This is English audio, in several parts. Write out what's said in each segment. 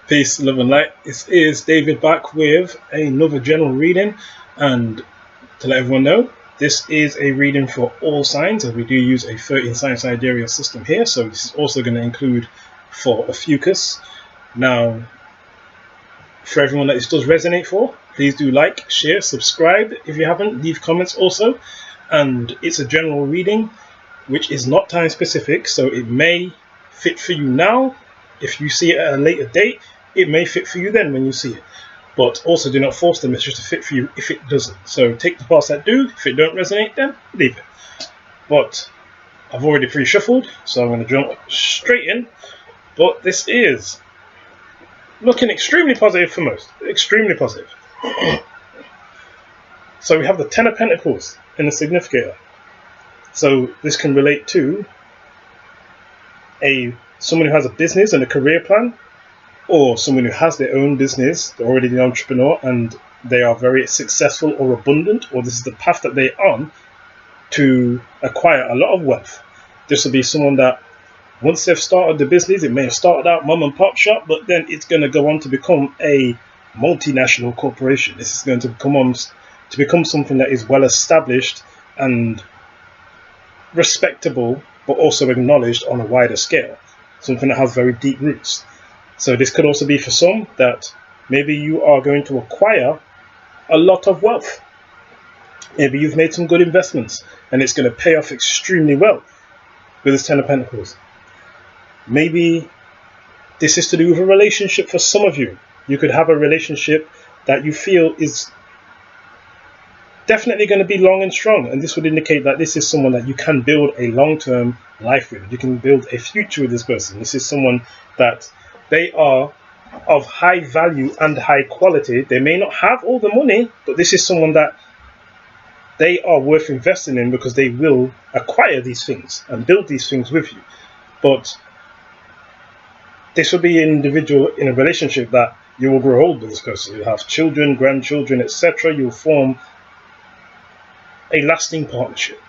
Peace, love and light. This is David back with another general reading, and to let everyone know, this is a reading for all signs, as we do use a 13 sign sidereal system here, so this is also going to include for Ophiuchus. Now, for everyone that this does resonate for, please do like, share, subscribe if you haven't, leave comments also, and it's a general reading which is not time specific, so it may fit for you now. If you see it at a later date, it may fit for you then when you see it. But also do not force the message to fit for you if it doesn't. So take the parts that do. If it don't resonate, then leave it. But I've already pre-shuffled, so I'm going to jump straight in. But this is looking extremely positive for most. Extremely positive. So we have the Ten of Pentacles in the significator. So this can relate to someone who has a business and a career plan, or someone who has their own business, they're already an entrepreneur and they are very successful or abundant, or this is the path that they're on to acquire a lot of wealth. This will be someone that once they've started the business, it may have started out mom and pop shop, but then it's going to go on to become a multinational corporation. This is going to become something that is well established and respectable, but also acknowledged on a wider scale. Something that has very deep roots. So this could also be for some that maybe you are going to acquire a lot of wealth. Maybe you've made some good investments and it's going to pay off extremely well with this Ten of Pentacles. Maybe this is to do with a relationship for some of you. You could have a relationship that you feel is definitely going to be long and strong, and this would indicate that this is someone that you can build a long-term life with. You can build a future with this person. This is someone that they are of high value and high quality. They may not have all the money, but this is someone that they are worth investing in because they will acquire these things and build these things with you. But this will be an individual in a relationship that you will grow old with this person. You'll have children, grandchildren, etc. You'll form a lasting partnership.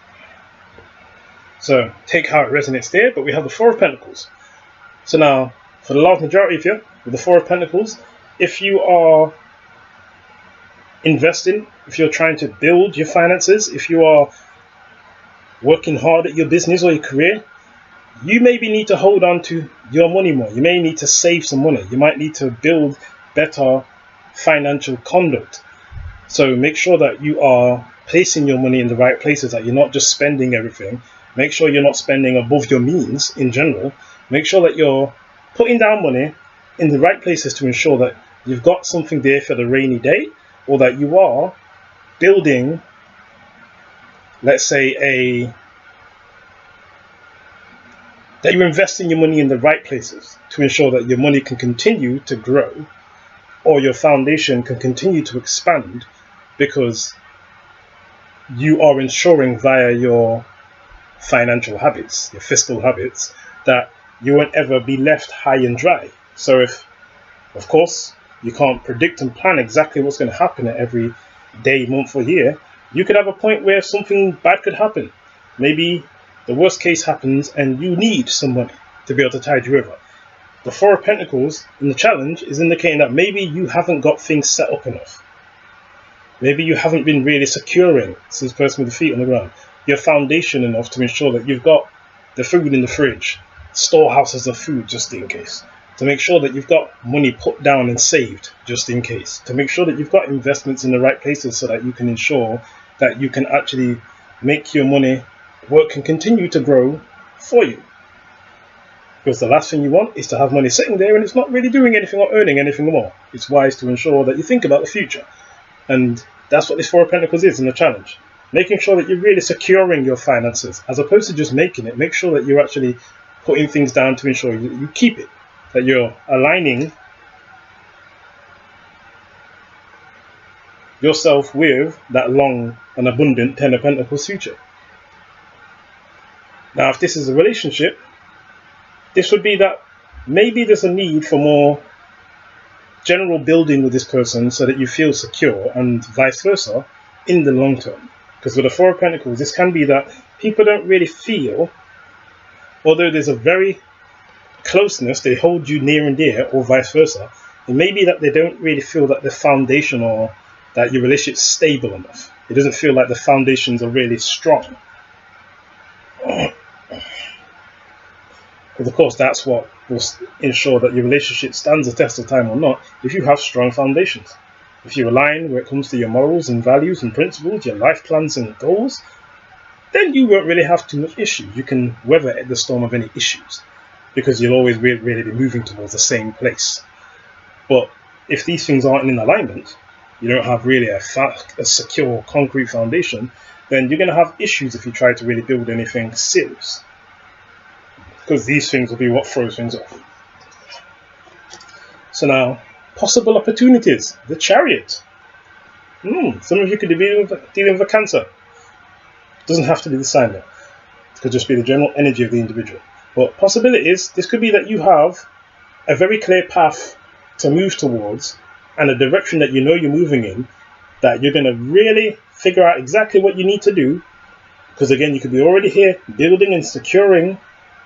So take how it resonates there. But we have the Four of Pentacles. So now, for the large majority of you, with the Four of Pentacles, if you are investing, if you're trying to build your finances, if you are working hard at your business or your career, you maybe need to hold on to your money more. You may need to save some money. You might need to build better financial conduct. So make sure that you are placing your money in the right places, that you're not just spending everything. Make sure you're not spending above your means in general. Make sure that you're putting down money in the right places to ensure that you've got something there for the rainy day, or that you are building, let's say, that you're investing your money in the right places to ensure that your money can continue to grow, or your foundation can continue to expand, because you are ensuring via your financial habits, your fiscal habits, that you won't ever be left high and dry. So if, of course, you can't predict and plan exactly what's going to happen at every day, month or year, you could have a point where something bad could happen. Maybe the worst case happens and you need some money to be able to tide you over. The Four of Pentacles in the challenge is indicating that maybe you haven't got things set up enough. Maybe you haven't been really securing, this is the person with the feet on the ground, your foundation enough to ensure that you've got the food in the fridge, storehouses of food just in case, to make sure that you've got money put down and saved just in case, to make sure that you've got investments in the right places so that you can ensure that you can actually make your money work and continue to grow for you. Because the last thing you want is to have money sitting there and it's not really doing anything or earning anything more. It's wise to ensure that you think about the future. And that's what this Four of Pentacles is in the challenge. Making sure that you're really securing your finances, as opposed to just making it. Make sure that you're actually putting things down to ensure you keep it. That you're aligning yourself with that long and abundant Ten of Pentacles future. Now, if this is a relationship, this would be that maybe there's a need for more general building with this person so that you feel secure, and vice versa in the long term. Because with the Four of Pentacles, this can be that people don't really feel, although there's a very closeness, they hold you near and dear, or vice versa, It may be that they don't really feel that the foundation or that your relationship's stable enough. It doesn't feel like the foundations are really strong. Because of course that's what will ensure that your relationship stands the test of time or not, if you have strong foundations. If you align when it comes to your morals and values and principles, your life plans and goals, then you won't really have too much issues. You can weather the storm of any issues because you'll always really be moving towards the same place. But if these things aren't in alignment, you don't have really a secure, concrete foundation, then you're going to have issues if you try to really build anything serious. Because these things will be what throws things off. So now, possible opportunities. The Chariot. Some of you could be dealing with a Cancer. Doesn't have to be the sign though. It could just be the general energy of the individual. But possibilities, this could be that you have a very clear path to move towards and a direction that you know you're moving in, that you're going to really figure out exactly what you need to do. Because again, you could be already here building and securing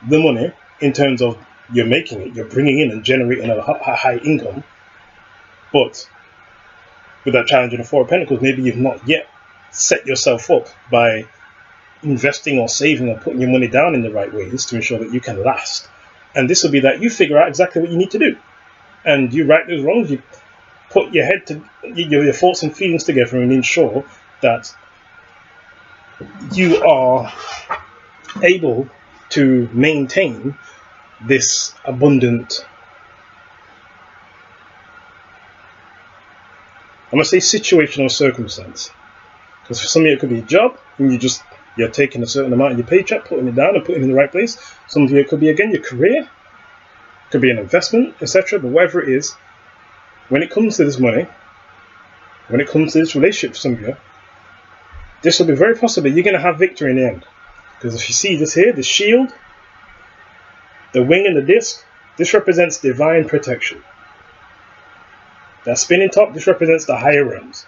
the money in terms of you're making it, you're bringing in and generating a high income. But with that challenge in the Four of Pentacles, maybe you've not yet set yourself up by investing or saving or putting your money down in the right ways to ensure that you can last. And this will be that you figure out exactly what you need to do. And you right those wrongs, you put your head to your thoughts and feelings together and ensure that you are able to maintain this abundant, I'm going to say situational circumstance. Because for some of you it could be a job, and you're taking a certain amount of your paycheck, putting it down and putting it in the right place. Some of you it could be again your career, could be an investment, etc. But whatever it is, when it comes to this money, when it comes to this relationship for some of you, this will be very possible you're going to have victory in the end. Because if you see this here, the shield, the wing and the disc, this represents divine protection. That spinning top, this represents the higher realms.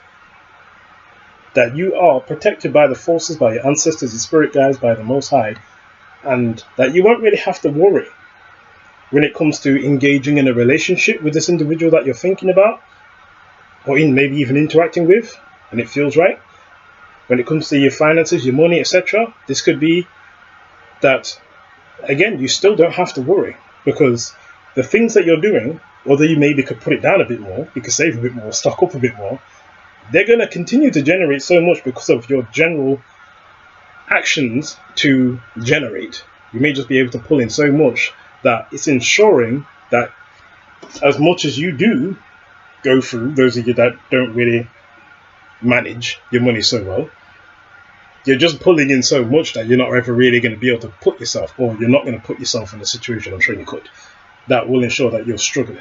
That you are protected by the forces, by your ancestors, your spirit guides, by the Most High, and that you won't really have to worry when it comes to engaging in a relationship with this individual that you're thinking about, or maybe even interacting with, and it feels right. When it comes to your finances, your money, etc., this could be that, again, you still don't have to worry, because the things that you're doing, although you maybe could put it down a bit more, you could save a bit more, stock up a bit more, they're going to continue to generate so much because of your general actions to generate. You may just be able to pull in so much that it's ensuring that as much as you do go through, those of you that don't really manage your money so well, you're just pulling in so much that you're not ever really going to be able to put yourself, or you're not going to put yourself in a situation, I'm sure you could, that will ensure that you're struggling.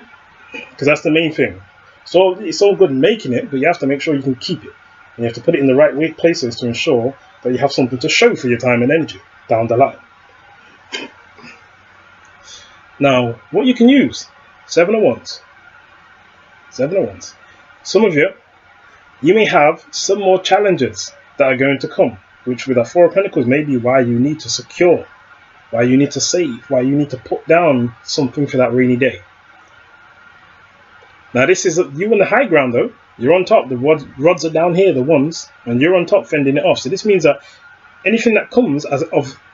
Because that's the main thing. So it's all good making it, but you have to make sure you can keep it. And you have to put it in the right places to ensure that you have something to show for your time and energy down the line. Now, what you can use, 7 of Wands. 7 of Wands. Some of you may have some more challenges that are going to come, which with a 4 of Pentacles may be why you need to secure, why you need to save, why you need to put down something for that rainy day. Now this is you on the high ground though. You're on top. The rods are down here, the ones, and you're on top fending it off. So this means that anything that comes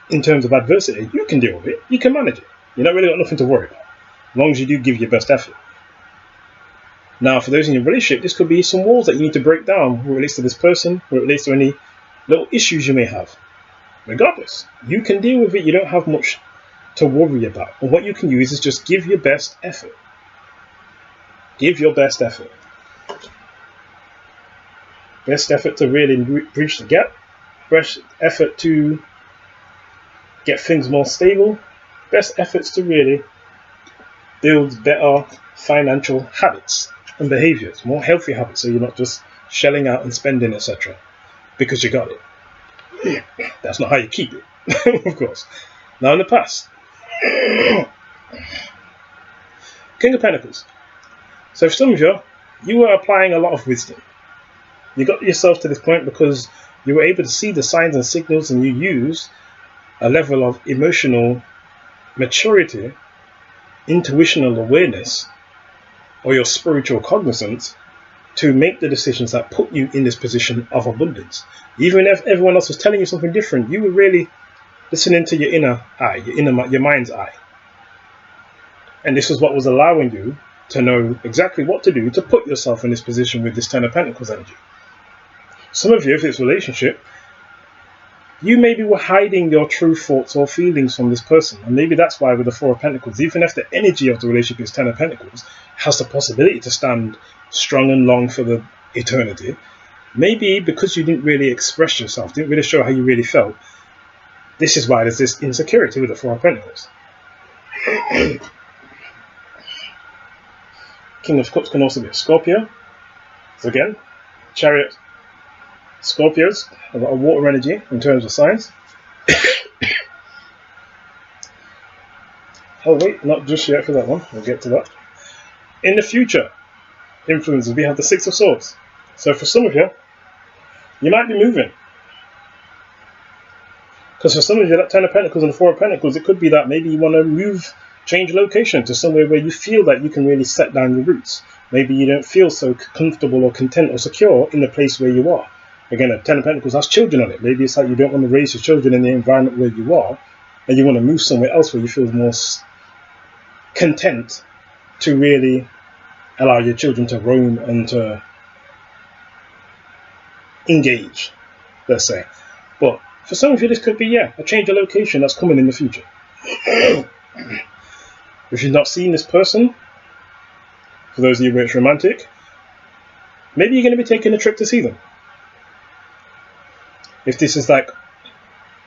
in terms of adversity, you can deal with it. You can manage it. You're not really got nothing to worry about, as long as you do give your best effort. Now, for those in your relationship, this could be some walls that you need to break down, where it relates to this person, where it relates to any little issues you may have. Regardless, you can deal with it. You don't have much to worry about. And what you can use is just give your best effort. Give your best effort. Best effort to really bridge the gap. Best effort to get things more stable. Best efforts to really build better financial habits and behaviors, more healthy habits, so you're not just shelling out and spending, etc. because you got it. That's not how you keep it, of course. Now in the past, King of Pentacles. So for some of you, you were applying a lot of wisdom. You got yourself to this point because you were able to see the signs and signals, and you used a level of emotional maturity, intuitional awareness or your spiritual cognizance to make the decisions that put you in this position of abundance. Even if everyone else was telling you something different, you were really listening to your inner eye, your mind's eye. And this was what was allowing you to know exactly what to do to put yourself in this position with this Ten of Pentacles energy. Some of you, if it's relationship, you maybe were hiding your true thoughts or feelings from this person. And maybe that's why with the Four of Pentacles, even if the energy of the relationship is Ten of Pentacles, has the possibility to stand strong and long for the eternity, maybe because you didn't really express yourself, didn't really show how you really felt, this is why there's this insecurity with the Four of Pentacles. King of Cups can also be a Scorpio. So again, Chariot, Scorpios have got a water energy in terms of signs. Oh wait, not just yet for that one. We'll get to that. In the future, influences, we have the Six of Swords. So for some of you, you might be moving. Because for some of you, that Ten of Pentacles and the Four of Pentacles, it could be that maybe you want to move, change location to somewhere where you feel that you can really set down your roots. Maybe you don't feel so comfortable or content or secure in the place where you are. Again, a Ten of Pentacles has children on it. Maybe it's like you don't want to raise your children in the environment where you are, and you want to move somewhere else where you feel more content to really allow your children to roam and to engage, let's say. But for some of you, this could be, a change of location that's coming in the future. If you've not seen this person, for those of you where it's romantic, maybe you're going to be taking a trip to see them. If this is like,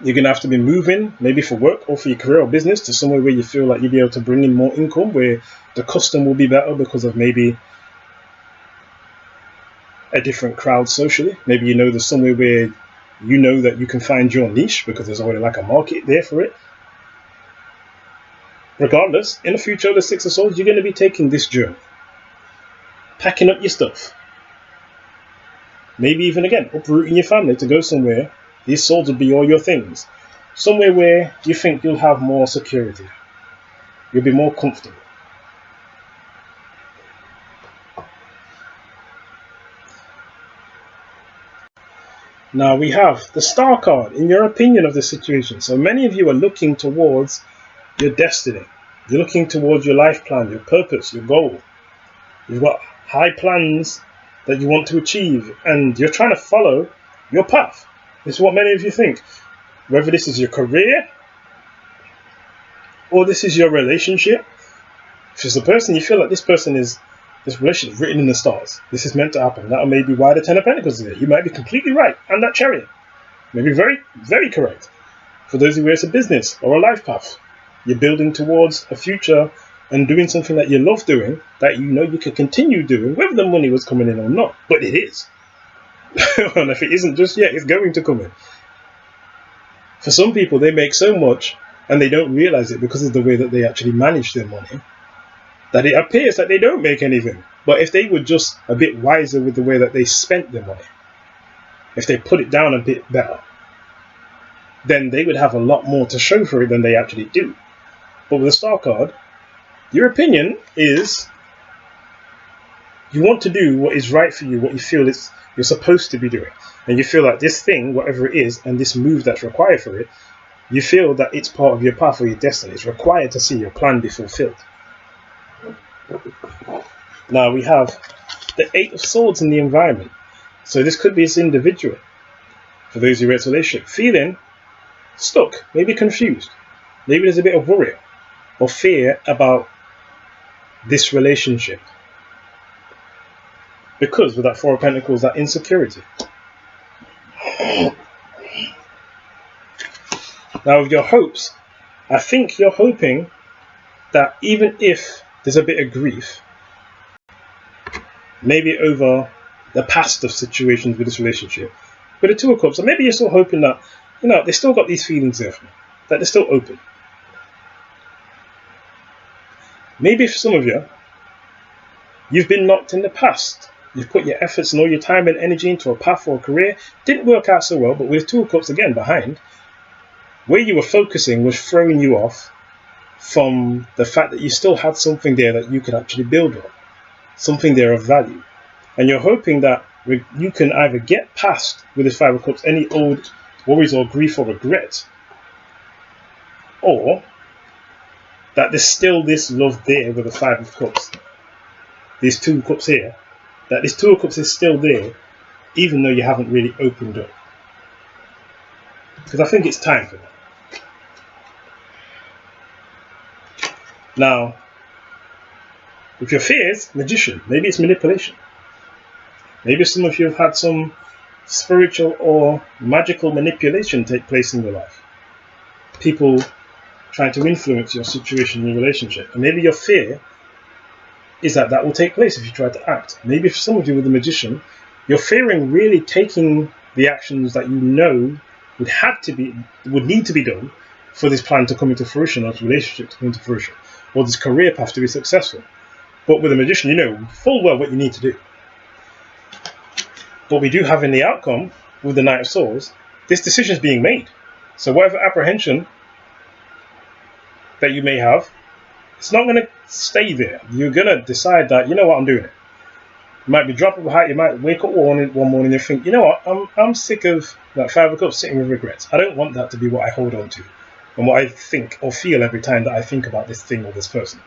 you're going to have to be moving, maybe for work or for your career or business, to somewhere where you feel like you'll be able to bring in more income, where the custom will be better because of maybe a different crowd socially. Maybe you know there's somewhere where you know that you can find your niche because there's already like a market there for it. Regardless, in the future, the Six of Swords, you're going to be taking this journey, packing up your stuff. Maybe even again, uprooting your family to go somewhere. These swords will be all your things. Somewhere where you think you'll have more security. You'll be more comfortable. Now we have the Star card in your opinion of the situation. So many of you are looking towards your destiny. You're looking towards your life plan, your purpose, your goal. You've got high plans that you want to achieve, and you're trying to follow your path. This is what many of you think. Whether this is your career or this is your relationship, if it's the person, you feel like this relationship is written in the stars. This is meant to happen. That may be why the Ten of Pentacles is there. You might be completely right. And that Chariot may be very, very correct. For those of you, it's a business or a life path. You're building towards a future and doing something that you love doing, that you know you can continue doing, whether the money was coming in or not. But it is. And if it isn't just yet, it's going to come in. For some people, they make so much and they don't realize it because of the way that they actually manage their money, that it appears that they don't make anything. But if they were just a bit wiser with the way that they spent their money, if they put it down a bit better, then they would have a lot more to show for it than they actually do. But with the Star card, your opinion is you want to do what is right for you, what you feel you're supposed to be doing. And you feel like this thing, whatever it is, and this move that's required for it, you feel that it's part of your path or your destiny. It's required to see your plan be fulfilled. Now we have the Eight of Swords in the environment. So this could be this individual, for those who are in a relationship, feeling stuck, maybe confused. Maybe there's a bit of worry or fear about this relationship. Because with that Four of Pentacles, that insecurity. Now with your hopes, I think you're hoping that even if there's a bit of grief, maybe over the past of situations with this relationship, with the Two of Cups, so maybe you're still hoping that, they still got these feelings there for me, that they're still open. Maybe for some of you, you've been knocked in the past. You've put your efforts and all your time and energy into a path or a career. Didn't work out so well, but with Two of Cups again behind, where you were focusing was throwing you off from the fact that you still had something there that you could actually build on. something there of value. And you're hoping that you can either get past, with this Five of Cups, any old worries or grief or regret, or that there's still this love there with the Five of Cups. These Two of Cups here, that this Two of Cups is still there, even though you haven't really opened up. Because I think it's time for that. Now, with your fears, Magician, maybe it's manipulation. Maybe some of you have had some spiritual or magical manipulation take place in your life. People trying to influence your situation in your relationship. And maybe your fear is that that will take place if you try to act. Maybe for some of you with the Magician, you're fearing really taking the actions that you know would need to be done for this plan to come into fruition, or this relationship to come into fruition, or this career path to be successful. But with a Magician, you know full well what you need to do. But we do have in the outcome, with the Knight of Swords, this decision is being made. So whatever apprehension that you may have, it's not going to stay there. You're going to decide that, you know what, I'm doing it. You might be dropping behind, you might wake up one morning and think, you know what, I'm sick of that Five of Cups sitting with regrets. I don't want that to be what I hold on to and what I think or feel every time that I think about this thing or this person.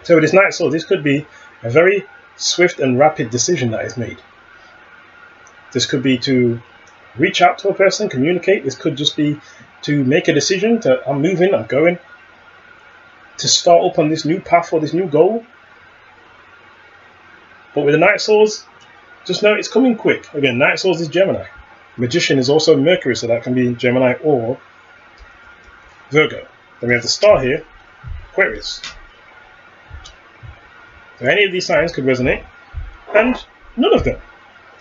So with this Knight of Swords, this could be a very swift and rapid decision that is made. This could be to reach out to a person, communicate. This could just be to make a decision to, I'm moving, I'm going, to start up on this new path or this new goal. But with the Knight of Swords, just know it's coming quick. Again, Knight of Swords is Gemini. Magician is also Mercury, so that can be Gemini or Virgo. Then we have the star here, Aquarius. So any of these signs could resonate, and none of them.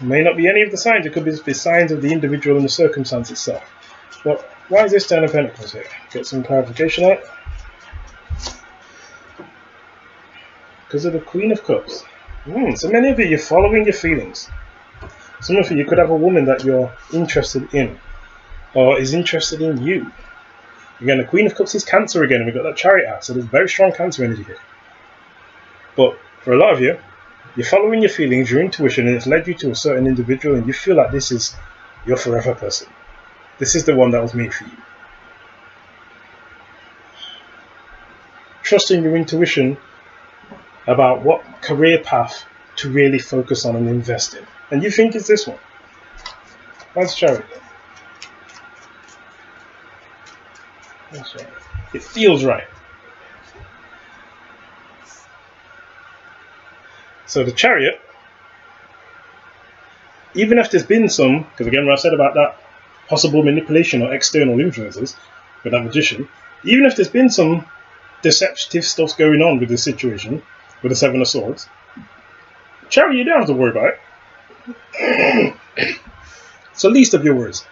It may not be any of the signs, it could be the signs of the individual and the circumstance itself. But why is this Ten of Pentacles here? Get some clarification on it. Because of the Queen of Cups. So many of you, you're following your feelings. Some of you could have a woman that you're interested in, or is interested in you. Again, the Queen of Cups is Cancer again, and we've got that Chariot out, so there's very strong Cancer energy here. But for a lot of you, you're following your feelings, your intuition, and it's led you to a certain individual, and you feel like this is your forever person. This is the one that was made for you. Trusting your intuition about what career path to really focus on and invest in. And you think it's this one. That's Chariot. That's right. It feels right. So the Chariot, even if there's been some, because again what I said about that possible manipulation or external influences with that Magician, even if there's been some deceptive stuff going on with this situation, with the Seven of Swords, Chariot, you don't have to worry about it. It's the least of your worries.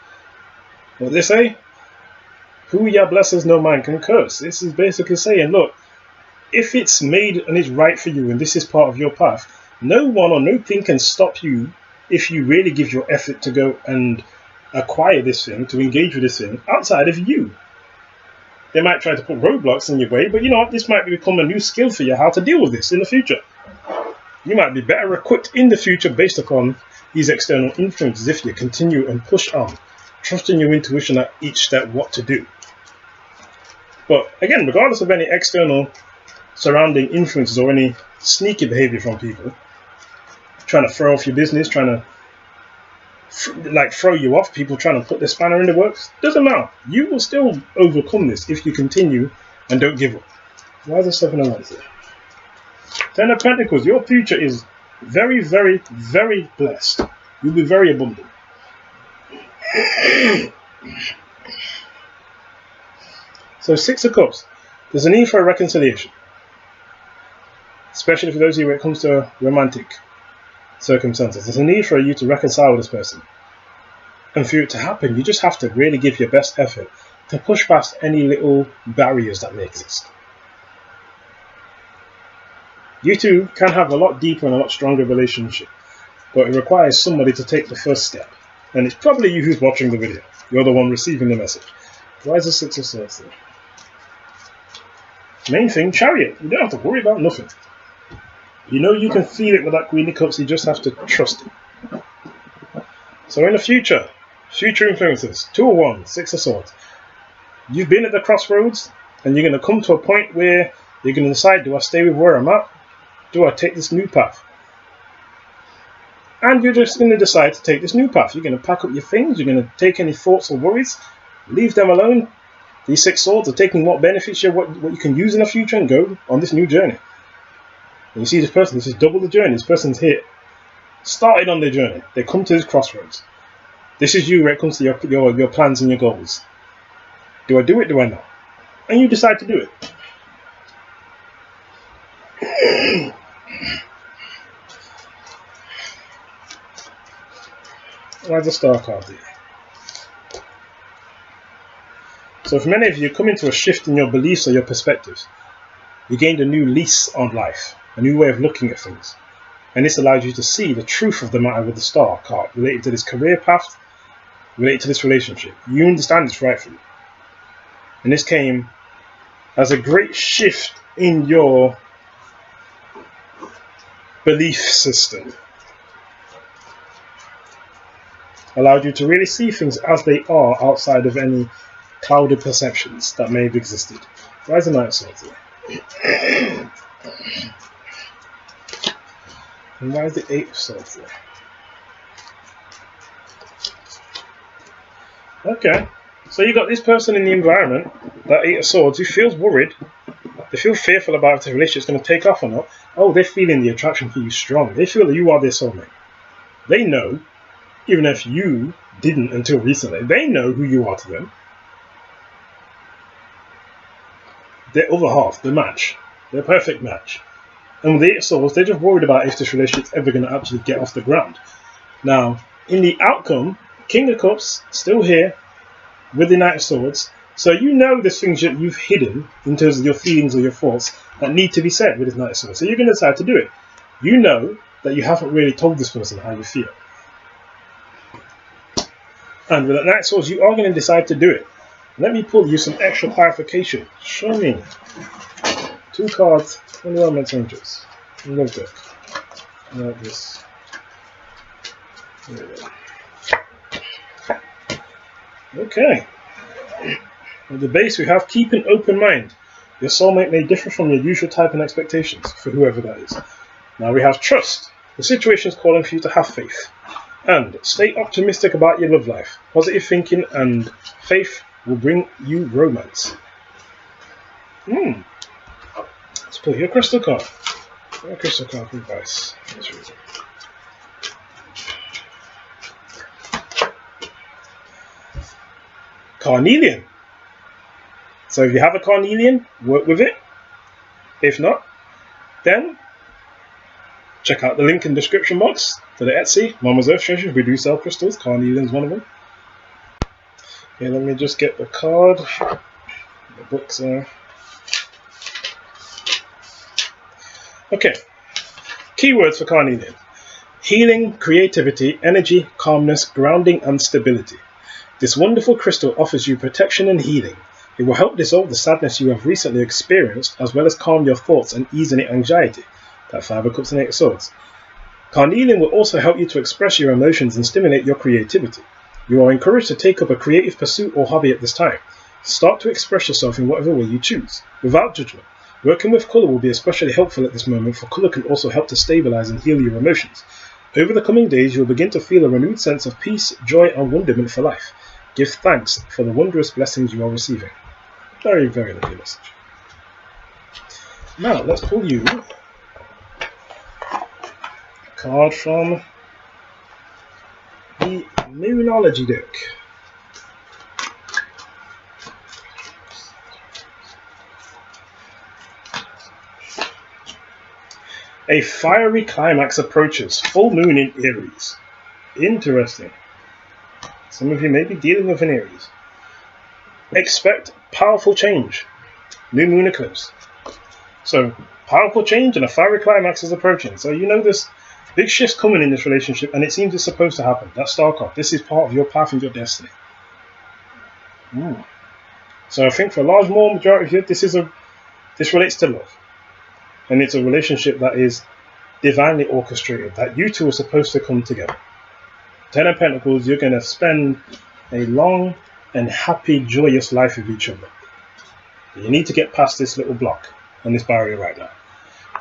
What they say? Who Yah blesses, no man can curse. This is basically saying, look, if it's made and it's right for you and this is part of your path, no one or no thing can stop you if you really give your effort to go and acquire this thing, to engage with this thing outside of you. They might try to put roadblocks in your way, but you know what? This might become a new skill for you how to deal with this in the future. You might be better equipped in the future based upon these external influences if you continue and push on, trusting your intuition at each step what to do. But again, regardless of any external surrounding influences or any sneaky behavior from people trying to throw off your business, trying to throw you off, people trying to put their spanner in the works, doesn't matter. You will still overcome this if you continue and don't give up. Why is there 7 of Wands here? 10 of Pentacles, your future is very, very, very blessed. You'll be very abundant. So 6 of Cups, there's a need for a reconciliation. Especially for those of you when it comes to romantic circumstances. There's a need for you to reconcile with this person. And for it to happen, you just have to really give your best effort to push past any little barriers that may exist. You two can have a lot deeper and a lot stronger relationship, but it requires somebody to take the first step. And it's probably you who's watching the video. You're the one receiving the message. Why is the 6 of Swords there? Main thing, Chariot. You don't have to worry about nothing. You know you can feel it with that Queen of Cups. You just have to trust it. So in the future influences, 2 of Wands, 6 of Swords. You've been at the crossroads, and you're going to come to a point where you're going to decide, do I stay with where I'm at? Do I take this new path? And you're just going to decide to take this new path. You're going to pack up your things. You're going to take any thoughts or worries, leave them alone. These 6 swords are taking what benefits you, what you can use in the future, and go on this new journey. And you see this person, this is double the journey. This person's here, started on their journey. They come to this crossroads. This is you when it comes to your plans and your goals. Do I do it? Do I not? And you decide to do it. Why the star card here? So for many of you, coming to a shift in your beliefs or your perspectives. You gained a new lease on life, a new way of looking at things. And this allows you to see the truth of the matter with the star card related to this career path, related to this relationship. You understand it's right for you. And this came as a great shift in your belief system. Allowed you to really see things as they are outside of any clouded perceptions that may have existed. Why is the Knight of Swords here? And why is the 8 of Swords there? Okay, so you got this person in the environment, that 8 of Swords, who feels worried. They feel fearful about if the relationship's going to take off or not. Oh, they're feeling the attraction for you strong. They feel that you are their soulmate. They know, even if you didn't until recently, they know who you are to them. Their other half, the match, their perfect match. And with the 8 of Swords, they're just worried about if this relationship's ever going to actually get off the ground. Now, in the outcome, King of Cups, still here, with the Knight of Swords. So you know there's things that you've hidden in terms of your feelings or your thoughts that need to be said with this Knight of Swords. So you're going to decide to do it. You know that you haven't really told this person how you feel. And with that Knight of Swords, you are going to decide to do it. Let me pull you some extra clarification. Show me 2 cards from the Romance Angels. Love that. Like this. Okay. At the base we have keep an open mind. Your soulmate may differ from your usual type and expectations, for whoever that is. Now we have trust. The situation is calling for you to have faith. And stay optimistic about your love life. Positive thinking and faith will bring you romance. Let's pull your crystal card. A crystal card for advice. Let's read it. Carnelian. So if you have a carnelian, work with it. If not, then check out the link in the description box to the Etsy, Mama's Earth Treasure. We do sell crystals. Carnelian's one of them. Okay, let me just get the card. The books are. Okay. Keywords for carnelian: healing, creativity, energy, calmness, grounding, and stability. This wonderful crystal offers you protection and healing. It will help dissolve the sadness you have recently experienced, as well as calm your thoughts and ease any anxiety. That 5 of Cups and 8 of Swords. Carnelian will also help you to express your emotions and stimulate your creativity. You are encouraged to take up a creative pursuit or hobby at this time. Start to express yourself in whatever way you choose, without judgment. Working with colour will be especially helpful at this moment, for colour can also help to stabilize and heal your emotions. Over the coming days, you will begin to feel a renewed sense of peace, joy, and wonderment for life. Give thanks for the wondrous blessings you are receiving. Very, very lovely message. Now, let's pull you a card from the Moonology deck. A fiery climax approaches. Full moon in Aries. Interesting. Some of you may be dealing with an Aries. Expect powerful change. New moon eclipse. So, powerful change and a fiery climax is approaching. So you know this big shift's coming in this relationship, and it seems it's supposed to happen. That's star card. This is part of your path and your destiny. So I think for a large majority of you, this This relates to love. And it's a relationship that is divinely orchestrated, that you two are supposed to come together. Ten of Pentacles, you're going to spend a long and happy, joyous life with each other. You need to get past this little block and this barrier right now.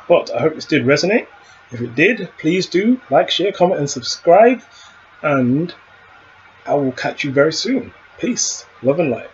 But I hope this did resonate. If it did, please do like, share, comment, and subscribe. And I will catch you very soon. Peace, love, and light.